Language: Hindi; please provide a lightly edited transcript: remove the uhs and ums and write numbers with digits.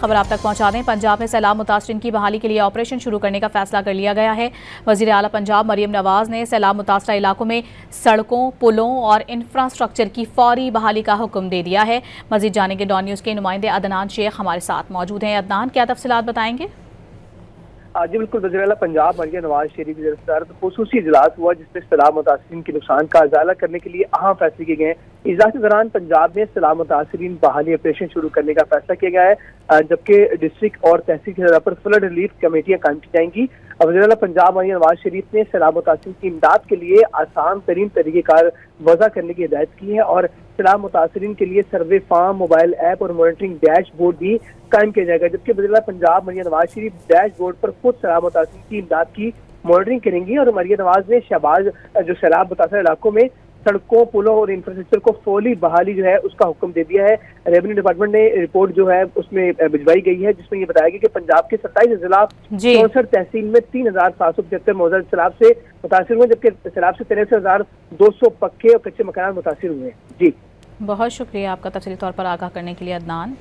खबर आप तक पहुंचा दें। पंजाब में सैलाब मुतासरीन की बहाली के लिए ऑपरेशन शुरू करने का फैसला कर लिया गया है। वजीर आला पंजाब मरियम नवाज ने सैलाब मुतासरा इलाकों में सड़कों, पुलों और इंफ्रास्ट्रक्चर की फौरी बहाली का हुक्म दे दिया है। मजीद जानेंगे डॉन न्यूज़ के नुमाइंदे अदनान शेख हमारे साथ मौजूद हैं। अदनान, क्या तफसीलात बताएंगे? जी बिल्कुल, वज़ीर आला पंजाब मरियम नवाज शरीफ की तरफ खुसूसी इजलास हुआ जिसमें सैलाब मुतासरीन के नुकसान का अजाला करने के लिए अहम फैसले किए गए हैं। इजलास के दौरान पंजाब में सैलाब मुतासरीन बहाली ऑपरेशन शुरू करने का फैसला किया गया है, जबकि डिस्ट्रिक्ट और तहसील की सतह पर फ्लड रिलीफ कमेटियां कायम की जाएंगी। वज़ीर आला पंजाब मरियम नवाज शरीफ ने सैलाब मुतासरीन की इमदाद के लिए आसान तरीन तरीक़ेकार वज़ा करने की हिदायत की है और सैलाब मुतासरीन के लिए सर्वे फार्म, मोबाइल ऐप और मॉनिटरिंग डैशबोर्ड भी कायम किया जाएगा। जबकि वज़ीर आला पंजाब मरियम नवाज शरीफ डैशबोर्ड पर खुद सैलाब मुतासरीन की इमदाद की मॉनिटरिंग करेंगी और मरियम नवाज ने शहबाज जो सैलाब मुतासर इलाकों में सड़कों, पुलों और इंफ्रास्ट्रक्चर को फौरी बहाली जो है उसका हुक्म दे दिया है। रेवेन्यू डिपार्टमेंट ने रिपोर्ट जो है उसमें भिजवाई गई है, जिसमें ये बताया गया कि पंजाब के 27 जिला 64 तहसील में 3775 मौजूदा सैलाब से मुतासिर हुए, जबकि सैलाब से 63,200 पक्के और कच्चे मकान मुतासिर हुए हैं। जी बहुत शुक्रिया आपका तफसीली तौर पर आगाह करने के लिए अदनान।